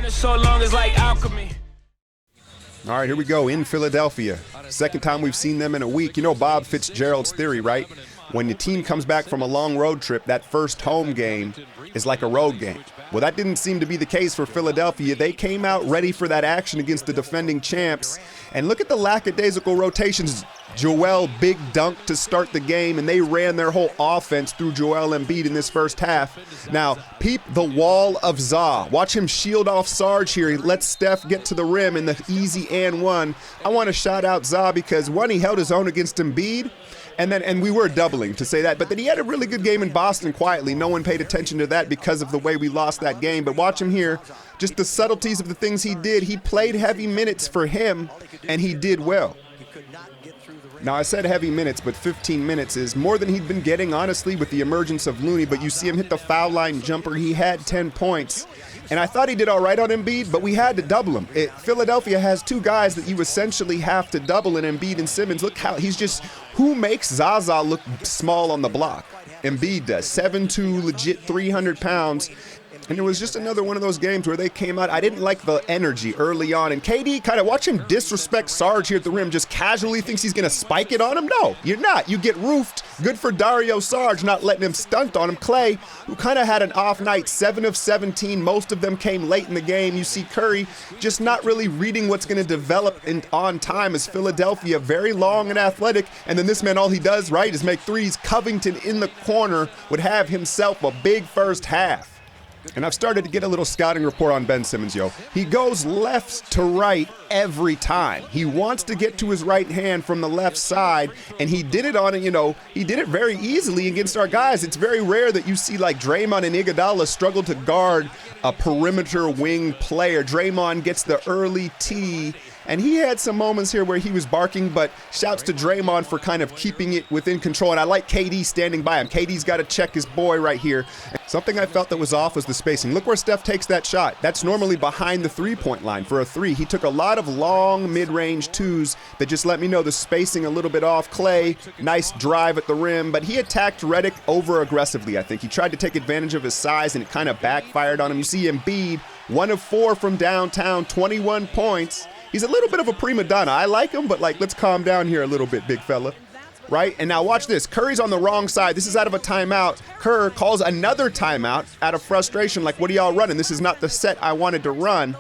So long as like alchemy. All right, here we go in Philadelphia. Second time we've seen them in a week. You know Bob Fitzgerald's theory, right? When the team comes back from a long road trip, that first home game is like a road game. Well, that didn't seem to be the case for Philadelphia. They came out ready for that action against the defending champs. And look at the lackadaisical rotations. Joel big dunk to start the game, and they ran their whole offense through Joel Embiid in this first half. Now, peep the wall of ZA. Watch him shield off Sarge here. He lets Steph get to the rim in the easy and one. I want to shout out ZA because, one, he held his own against Embiid, and we were doubling to say that. But then he had a really good game in Boston quietly. No one paid attention to that because of the way we lost that game. But watch him here. Just the subtleties of the things he did. He played heavy minutes for him, and he did well. Now, I said heavy minutes, but 15 minutes is more than he'd been getting, honestly, with the emergence of Looney. But you see him hit the foul line jumper. He had 10 points. And I thought he did all right on Embiid, but we had to double him. Philadelphia has two guys that you essentially have to double in Embiid and Simmons. Look how he's just, who makes Zaza look small on the block? Embiid does. 7'2", legit 300 pounds. And it was just another one of those games where they came out. I didn't like the energy early on. And KD, kind of watch him disrespect Sarge here at the rim, just casually thinks he's going to spike it on him. No, you're not. You get roofed. Good for Dario Sarge not letting him stunt on him. Clay, who kind of had an off night, 7 of 17. Most of them came late in the game. You see Curry just not really reading what's going to develop on time as Philadelphia, very long and athletic. And then this man, all he does, right, is make threes. Covington in the corner would have himself a big first half. And I've started to get a little scouting report on Ben Simmons, yo. He goes left to right every time. He wants to get to his right hand from the left side, and he did it on it, he did it very easily against our guys. It's very rare that you see like Draymond and Iguodala struggle to guard a perimeter wing player. Draymond gets the early tee, and he had some moments here where he was barking, but shouts to Draymond for kind of keeping it within control. And I like KD standing by him. KD's got to check his boy right here. Something I felt that was off was the spacing. Look where Steph takes that shot. That's normally behind the three-point line for a three. He took a lot of long mid-range twos that just let me know the spacing a little bit off. Clay, nice drive at the rim, but he attacked Redick over aggressively, I think. He tried to take advantage of his size, and it kind of backfired on him. You see Embiid, 1 of 4 from downtown, 21 points. He's a little bit of a prima donna. I like him, but let's calm down here a little bit, big fella. Right? And now watch this. Curry's on the wrong side. This is out of a timeout. Kerr calls another timeout out of frustration. Like, what are y'all running? This is not the set I wanted to run.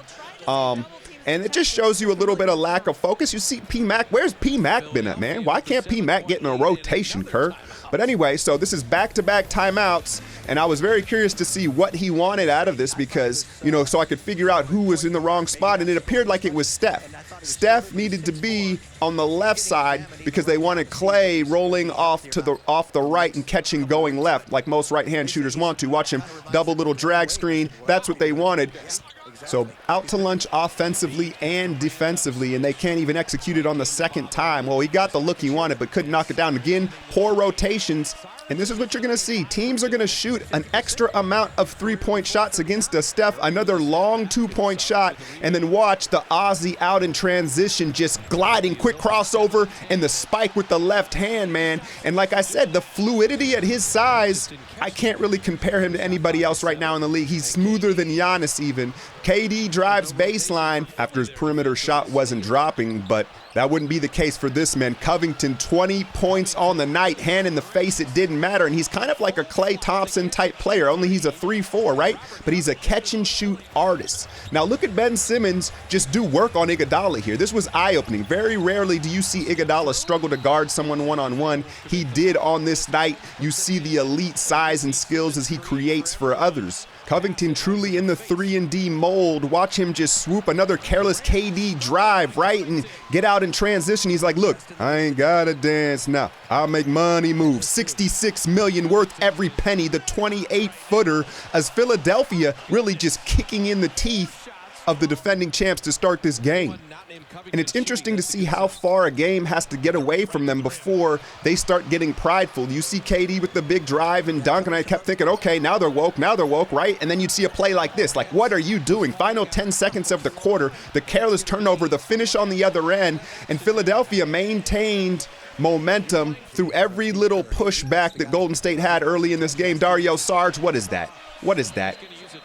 And it just shows you a little bit of lack of focus. You see P-Mac. Where's P-Mac been at, man? Why can't P-Mac get in a rotation, Kerr? But anyway, so this is back-to-back timeouts, and I was very curious to see what he wanted out of this because, so I could figure out who was in the wrong spot, and it appeared like it was Steph. Steph needed to be on the left side because they wanted Clay rolling off the right and catching going left like most right-hand shooters want to. Watch him double little drag screen. That's what they wanted. So out to lunch offensively and defensively, and they can't even execute it on the second time. Well, he got the look he wanted, but couldn't knock it down. Again, poor rotations. And this is what you're going to see. Teams are going to shoot an extra amount of three-point shots against us. Steph, another long two-point shot, and then watch the Aussie out in transition, just gliding, quick crossover, and the spike with the left hand, man. And like I said, the fluidity at his size, I can't really compare him to anybody else right now in the league. He's smoother than Giannis even. KD drives baseline after his perimeter shot wasn't dropping, but that wouldn't be the case for this man. Covington, 20 points on the night, hand in the face, it didn't matter. And he's kind of like a Klay Thompson type player, only he's a 3-4, right? But he's a catch and shoot artist. Now look at Ben Simmons just do work on Iguodala here. This was eye-opening. Very rarely do you see Iguodala struggle to guard someone one-on-one. He did on this night. You see the elite size and skills as he creates for others. Covington truly in the 3-and-D mold. Watch him just swoop another careless KD drive, right? And get out in transition. He's like, look, I ain't gotta dance now. I'll make money move. $66 million worth every penny. The 28-footer as Philadelphia really just kicking in the teeth of the defending champs to start this game. And it's interesting to see how far a game has to get away from them before they start getting prideful. You see KD with the big drive and dunk, and I kept thinking, okay, now they're woke, right? And then you'd see a play like this, like, what are you doing? Final 10 seconds of the quarter, the careless turnover, the finish on the other end, and Philadelphia maintained momentum through every little pushback that Golden State had early in this game. Dario Sarge, what is that? What is that?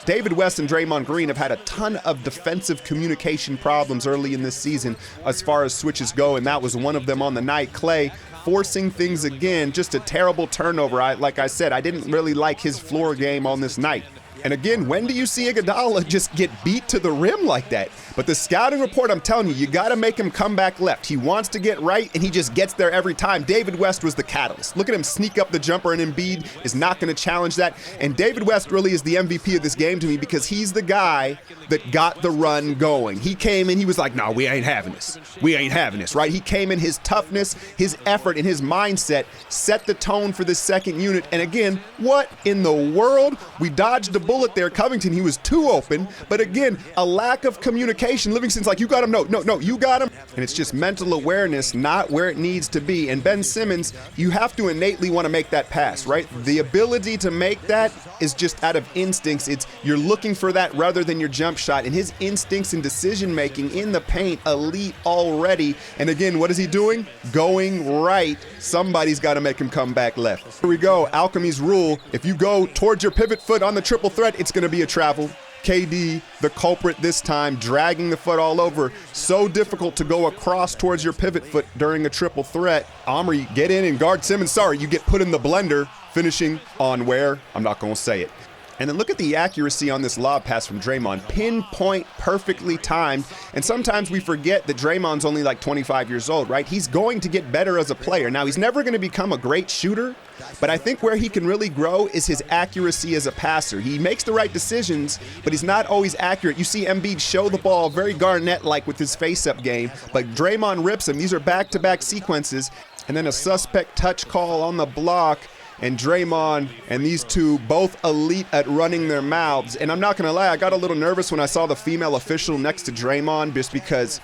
David West and Draymond Green have had a ton of defensive communication problems early in this season as far as switches go, and that was one of them on the night. Klay forcing things again, just a terrible turnover. Like I said, I didn't really like his floor game on this night. And again, when do you see Iguodala just get beat to the rim like that? But the scouting report, I'm telling you, you got to make him come back left. He wants to get right, and he just gets there every time. David West was the catalyst. Look at him sneak up the jumper, and Embiid is not going to challenge that. And David West really is the MVP of this game to me because he's the guy that got the run going. He came in, he was like, no, we ain't having this. We ain't having this, right? He came in, his toughness, his effort, and his mindset set the tone for this second unit. And again, what in the world? We dodged a bullet there. Covington, he was too open. But again, a lack of communication. Livingston's like, you got him. No, you got him. And it's just mental awareness, not where it needs to be. And Ben Simmons, you have to innately want to make that pass, right? The ability to make that is just out of instincts. You're looking for that rather than your jump shot. And his instincts and decision-making in the paint, elite already. And again, what is he doing? Going right. Somebody's got to make him come back left. Here we go. Alchemy's rule. If you go towards your pivot foot on the triple threat, it's going to be a travel. KD, the culprit this time, dragging the foot all over. So difficult to go across towards your pivot foot during a triple threat. Omri, get in and guard Simmons. Sorry, you get put in the blender, finishing on where? I'm not going to say it. And then look at the accuracy on this lob pass from Draymond. Pinpoint, perfectly timed. And sometimes we forget that Draymond's only like 25 years old, right? He's going to get better as a player. Now, he's never going to become a great shooter, but I think where he can really grow is his accuracy as a passer. He makes the right decisions, but he's not always accurate. You see Embiid show the ball very Garnett-like with his face-up game, but Draymond rips him. These are back-to-back sequences. And then a suspect touch call on the block. And Draymond and these two both elite at running their mouths. And I'm not going to lie, I got a little nervous when I saw the female official next to Draymond just because,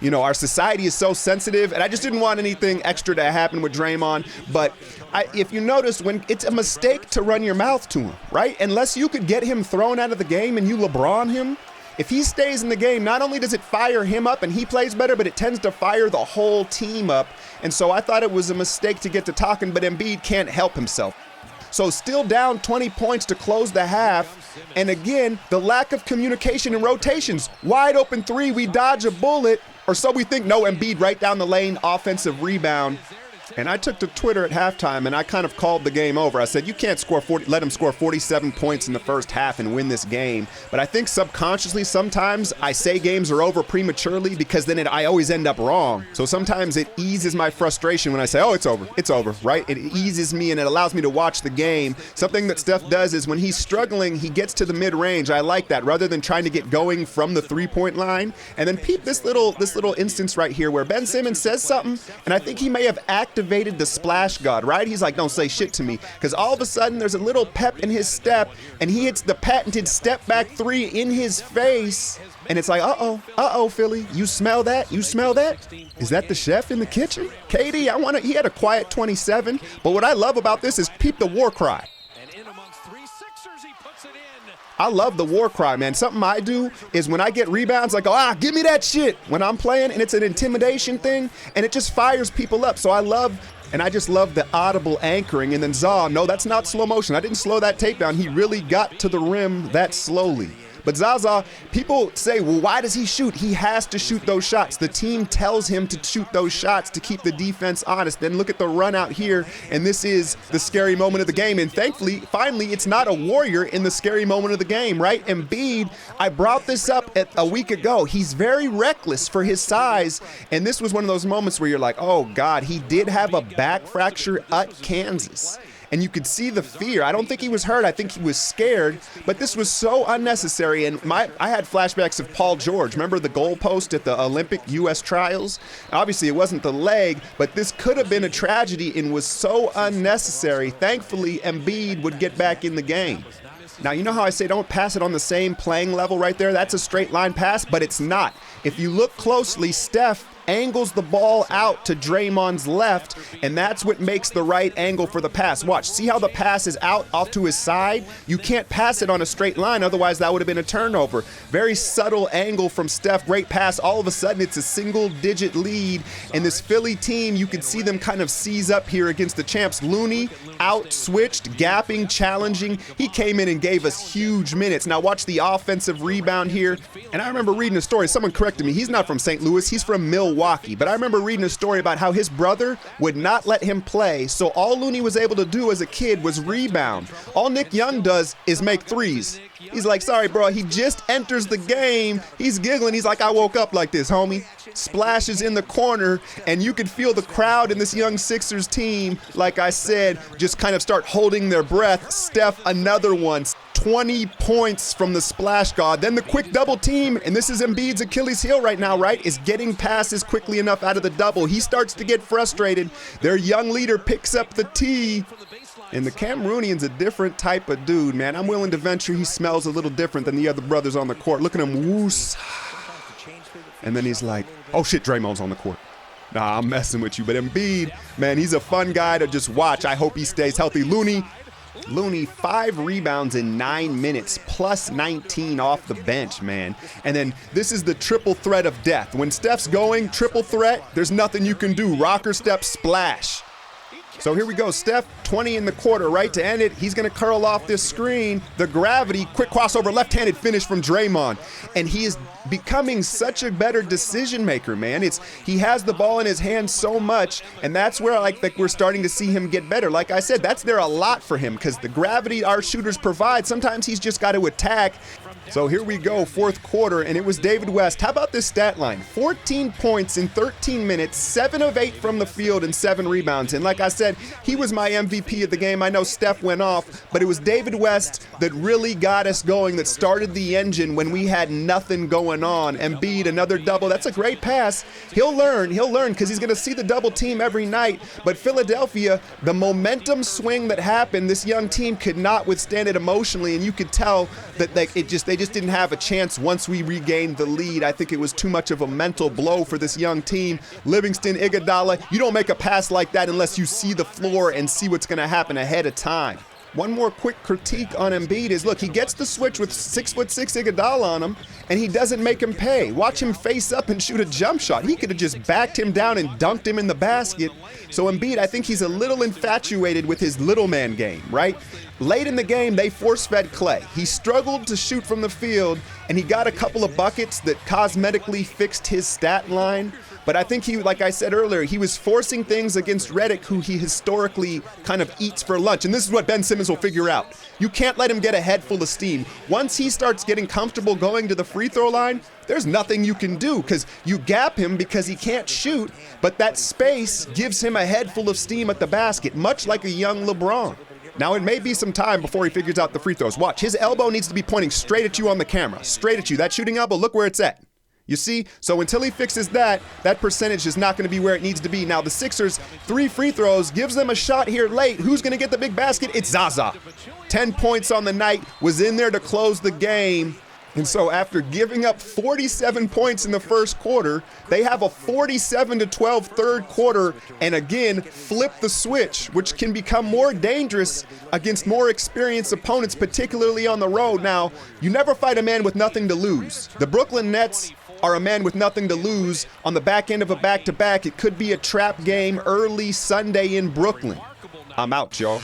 you know, our society is so sensitive. And I just didn't want anything extra to happen with Draymond. But if you notice, when it's a mistake to run your mouth to him, right? Unless you could get him thrown out of the game and you LeBron him, if he stays in the game, not only does it fire him up and he plays better, but it tends to fire the whole team up. And so I thought it was a mistake to get to talking, but Embiid can't help himself. So still down 20 points to close the half. And again, the lack of communication and rotations. Wide open three, we dodge a bullet, or so we think. No, Embiid right down the lane, offensive rebound. And I took to Twitter at halftime and I kind of called the game over. I said, you can't let him score 47 points in the first half and win this game. But I think subconsciously sometimes I say games are over prematurely because then I always end up wrong. So sometimes it eases my frustration when I say, oh, it's over, right? It eases me and it allows me to watch the game. Something that Steph does is when he's struggling, he gets to the mid-range. I like that rather than trying to get going from the three-point line. And then peep this little instance right here where Ben Simmons says something and I think he may have activated the splash god, right? He's like, don't say shit to me. Because all of a sudden there's a little pep in his step and he hits the patented step back three in his face. And it's like, uh-oh, Philly. You smell that? You smell that? Is that the chef in the kitchen? KD, he had a quiet 27. But what I love about this is peep the war cry. I love the war cry, man. Something I do is when I get rebounds, I go, give me that shit when I'm playing, and it's an intimidation thing, and it just fires people up. So I just love the audible anchoring. And then Zaw, no, that's not slow motion. I didn't slow that tape down. He really got to the rim that slowly. But Zaza, people say, well, why does he shoot? He has to shoot those shots. The team tells him to shoot those shots to keep the defense honest. Then look at the run out here, and this is the scary moment of the game. And thankfully, finally, it's not a Warrior in the scary moment of the game, right? Embiid, I brought this up a week ago. He's very reckless for his size, and this was one of those moments where you're like, oh, God, he did have a back fracture at Kansas. And you could see the fear. I don't think he was hurt. I think he was scared. But this was so unnecessary. And I had flashbacks of Paul George. Remember the goalpost at the Olympic U.S. trials? Obviously, it wasn't the leg, but this could have been a tragedy and was so unnecessary. Thankfully, Embiid would get back in the game. Now, you know how I say don't pass it on the same playing level right there? That's a straight line pass, but it's not. If you look closely, Steph angles the ball out to Draymond's left, and that's what makes the right angle for the pass. Watch, see how the pass is out off to his side? You can't pass it on a straight line, otherwise that would have been a turnover. Very subtle angle from Steph, great pass. All of a sudden, it's a single-digit lead, and this Philly team, you can see them kind of seize up here against the champs. Looney out-switched, gapping, challenging. He came in and gave us huge minutes. Now watch the offensive rebound here, and I remember reading a story, someone corrected me, he's not from St. Louis, he's from Milwaukee, but I remember reading a story about how his brother would not let him play, so all Looney was able to do as a kid was rebound. All Nick Young does is make threes. He's like, sorry, bro, he just enters the game. He's giggling. He's like, I woke up like this, homie. Splashes in the corner, and you could feel the crowd in this young Sixers team, like I said, just kind of start holding their breath. Steph, another one. 20 points from the splash god. Then the quick double team, and this is Embiid's Achilles heel right now, right? Is getting passes quickly enough out of the double. He starts to get frustrated. Their young leader picks up the tee. And the Cameroonian's a different type of dude, man. I'm willing to venture he smells a little different than the other brothers on the court. Look at him, whoos. And then he's like, oh shit, Draymond's on the court. Nah, I'm messing with you. But Embiid, man, he's a fun guy to just watch. I hope he stays healthy. Looney, 5 rebounds in 9 minutes, plus 19 off the bench, man. And then this is the triple threat of death. When Steph's going, triple threat, there's nothing you can do. Rocker, step, splash. So here we go, Steph, 20 in the quarter, right to end it. He's going to curl off this screen. The gravity, quick crossover, left-handed finish from Draymond. And he is becoming such a better decision maker, man. He has the ball in his hand so much, and that's where I think we're starting to see him get better. Like I said, that's there a lot for him because the gravity our shooters provide, sometimes he's just got to attack. So here we go, fourth quarter, and it was David West. How about this stat line? 14 points in 13 minutes, 7 of 8 from the field, and 7 rebounds. And like I said, he was my MVP of the game. I know Steph went off, but it was David West that really got us going, that started the engine when we had nothing going on. Embiid, another double. That's a great pass. He'll learn because he's going to see the double team every night. But Philadelphia, the momentum swing that happened, this young team could not withstand it emotionally, and you could tell that they just didn't have a chance once we regained the lead. I think it was too much of a mental blow for this young team. Livingston, Iguodala, you don't make a pass like that unless you see the floor and see what's going to happen ahead of time. One more quick critique on Embiid is, look, he gets the switch with 6'6" Iguodala on him, and he doesn't make him pay. Watch him face up and shoot a jump shot. He could have just backed him down and dunked him in the basket. So Embiid, I think he's a little infatuated with his little man game, right? Late in the game, they force-fed Klay. He struggled to shoot from the field, and he got a couple of buckets that cosmetically fixed his stat line. But I think he, like I said earlier, he was forcing things against Redick, who he historically kind of eats for lunch. And this is what Ben Simmons will figure out. You can't let him get a head full of steam. Once he starts getting comfortable going to the free throw line, there's nothing you can do because you gap him because he can't shoot, but that space gives him a head full of steam at the basket, much like a young LeBron. Now, it may be some time before he figures out the free throws. Watch, his elbow needs to be pointing straight at you on the camera. Straight at you. That shooting elbow, look where it's at. You see? So until he fixes that percentage is not going to be where it needs to be. Now, the Sixers, 3 free throws, gives them a shot here late. Who's going to get the big basket? It's Zaza. 10 points on the night, was in there to close the game. And so after giving up 47 points in the first quarter, they have a 47-12 third quarter and again flip the switch, which can become more dangerous against more experienced opponents, particularly on the road. Now, you never fight a man with nothing to lose. The Brooklyn Nets are a man with nothing to lose on the back end of a back-to-back. It could be a trap game early Sunday in Brooklyn. I'm out, y'all.